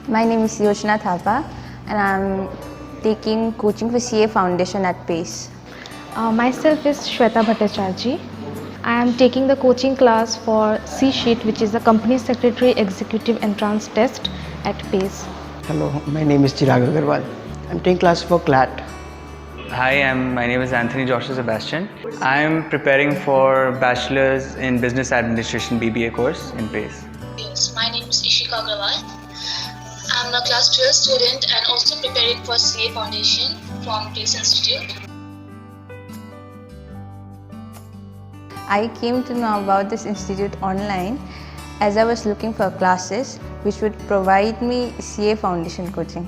My name is Yoshna Thapa and I'm taking coaching for CA Foundation at PACE. Myself is Shweta Bhattacharjee. I am taking the coaching class for C-Sheet, which is the Company Secretary Executive Entrance Test at PACE. Hello, my name is Chirag Agarwal. I'm taking class for CLAT. Hi, my name is Anthony Joshua Sebastian. I'm preparing for Bachelor's in Business Administration BBA course in PACE. Yes, my name is Ishika Agrawal. I'm a class 12 student and also preparing for CA Foundation from PACE Institute. I came to know about this institute online as I was looking for classes which would provide me CA Foundation coaching.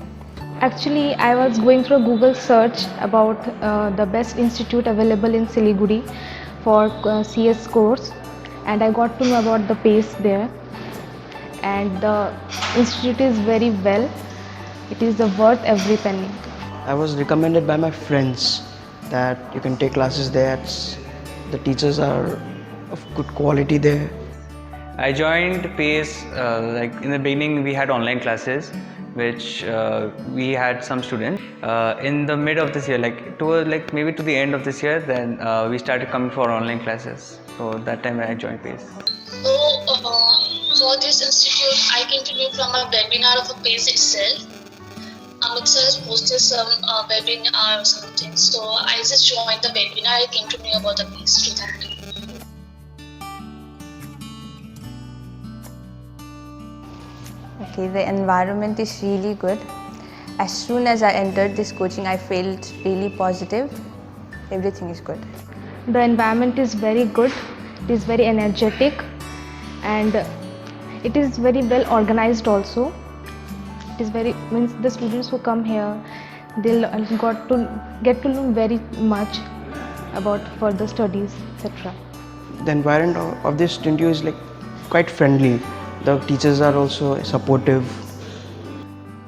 Actually, I was going through a Google search about the best institute available in Siliguri for CS course, and I got to know about the PACE there. And the institute is very well. It is worth every penny. I was recommended by my friends that you can take classes there. The teachers are of good quality there. I joined PACE like in the beginning we had online classes which we had some students. In the mid of this year, maybe to the end of this year, then we started coming for online classes. So that time I joined PACE. So for this institute, I came to know from a webinar of a PACE itself. Amit sir has posted some webinar or something. So I just joined the webinar. I came to know about the PACE through that. Okay, the environment is really good. As soon as I entered this coaching, I felt really positive. Everything is good. The environment is very good. It is very energetic, and it is very well organized also. It is means the students who come here, they'll get to learn very much about further studies, etc. The environment of this studio is quite friendly. The teachers are also supportive.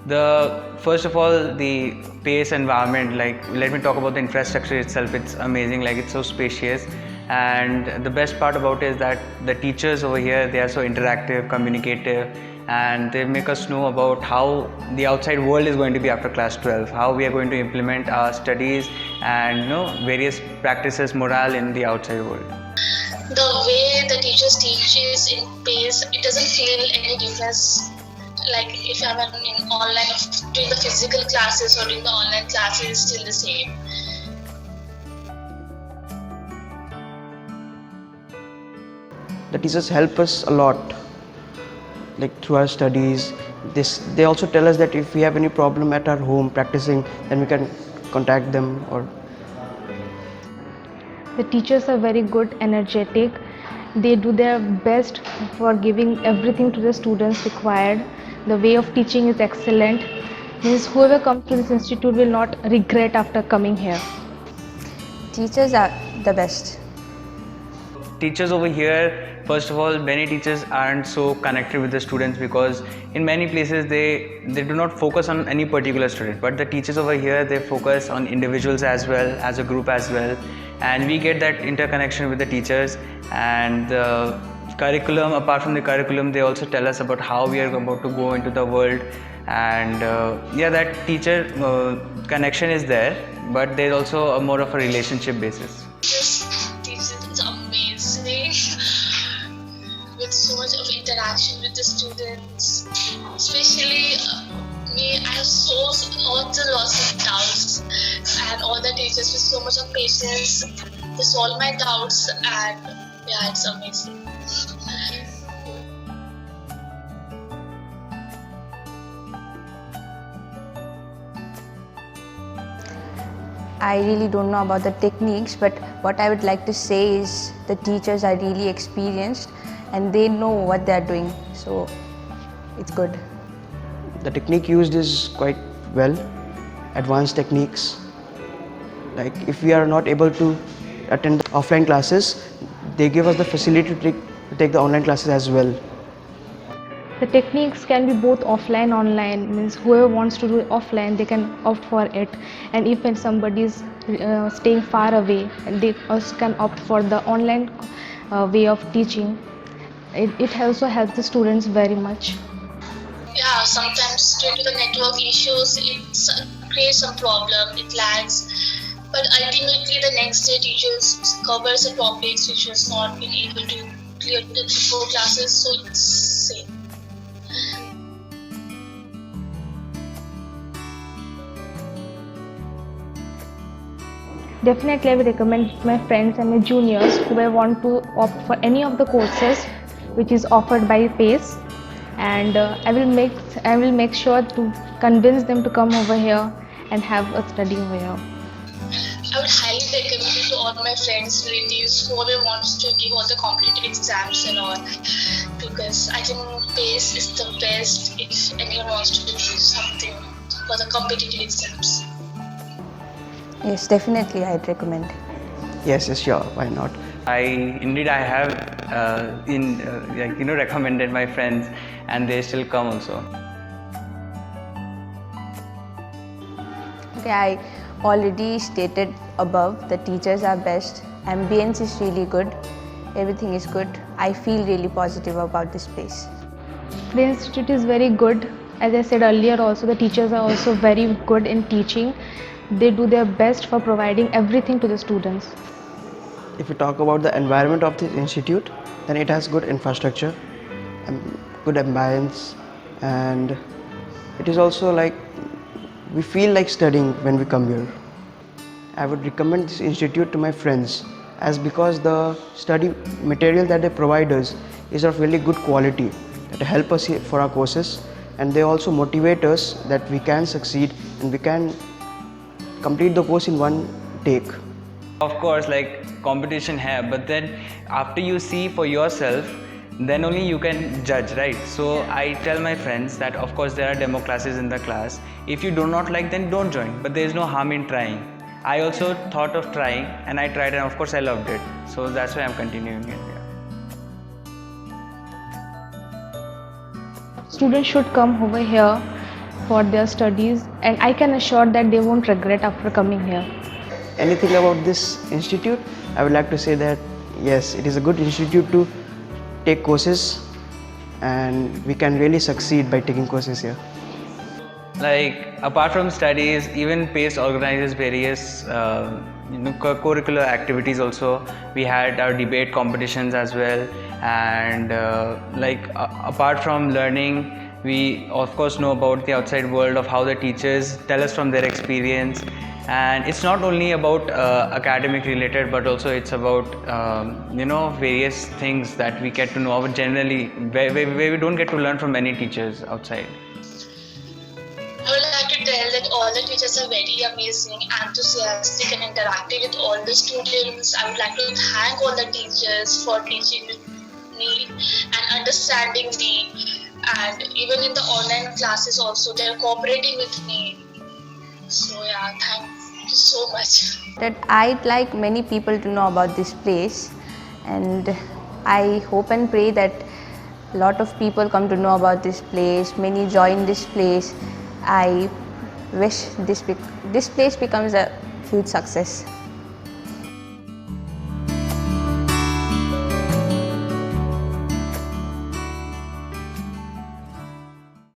First of all, the PACE environment, let me talk about the infrastructure itself. It's amazing, it's so spacious. And the best part about it is that the teachers over here, they are so interactive, communicative, and they make us know about how the outside world is going to be after class 12, how we are going to implement our studies and various practices, morale in the outside world. The way the teachers teaches in PACE, it doesn't feel any difference. Like if I'm in online, doing the physical classes or doing the online classes, is still the same. The teachers help us a lot, through our studies. They also tell us that if we have any problem at our home practicing, then we can contact them. The teachers are very good, energetic. They do their best for giving everything to the students required. The way of teaching is excellent. Means whoever comes to this institute will not regret after coming here. Teachers are the best. Teachers over here, first of all, many teachers aren't so connected with the students because in many places they do not focus on any particular student, but the teachers over here, they focus on individuals as well, as a group as well, and we get that interconnection with the teachers. And the curriculum, apart from the curriculum, they also tell us about how we are about to go into the world. And that teacher connection is there, but there's also more of a relationship basis. It's amazing with so much of interaction with the students. Especially me, I have lots of doubts, and all the teachers with so much of patience, they solve my doubts, and yeah, it's amazing. I really don't know about the techniques, but what I would like to say is the teachers are really experienced and they know what they are doing, so it's good. The technique used is quite well, advanced techniques. If we are not able to attend the offline classes, they give us the facility to take the online classes as well. The techniques can be both offline and online. Means whoever wants to do it offline, they can opt for it. And if somebody is staying far away, they also can opt for the online way of teaching. It also helps the students very much. Yeah, yeah, sometimes due to the network issues, it creates some problem, it lags. But ultimately, the next day teachers covers the topics which was not been able to clear the before classes, so it's same. Definitely, I will recommend my friends and my juniors who may want to opt for any of the courses which is offered by PACE, and I will make sure to convince them to come over here and have a study over here. I would highly recommend it to all my friends, relatives, whoever wants to give all the competitive exams and all, because I think PACE is the best if anyone wants to do something for the competitive exams. Yes, definitely I'd recommend. Yes, yes, sure. Why not? I have recommended my friends, and they still come also. Okay, I already stated above the teachers are best, ambience is really good, everything is good. I feel really positive about this place. The institute is very good. As I said earlier, also the teachers are also very good in teaching. They do their best for providing everything to the students. If we talk about the environment of this institute, then it has good infrastructure, good ambience, and it is also like we feel like studying when we come here. I would recommend this institute to my friends, as because the study material that they provide us is of really good quality that help us for our courses, and they also motivate us that we can succeed and we can complete the course in one take. Of course, like competition hai, but then after you see for yourself, then only you can judge, right? So I tell my friends that of course there are demo classes in the class. If you do not like, then don't join, but there is no harm in trying. I also thought of trying, and I tried, and of course I loved it. So that's why I'm continuing it. Students should come over here for their studies, and I can assure that they won't regret after coming here. Anything about this institute, I would like to say that yes, it is a good institute to take courses, and we can really succeed by taking courses here. Like apart from studies, even PACE organizes various curricular activities also. We had our debate competitions as well, and apart from learning, we of course know about the outside world of how the teachers tell us from their experience. And it's not only about academic related, but also it's about various things that we get to know about generally, where we don't get to learn from many teachers outside. I would like to tell that all the teachers are very amazing, enthusiastic and interactive with all the students. I would like to thank all the teachers for teaching me and understanding me, and even in the online classes also they are cooperating with me. So yeah, thank you so much. That I'd like many people to know about this place, and I hope and pray that a lot of people come to know about this place, many join this place. I wish this place becomes a huge success.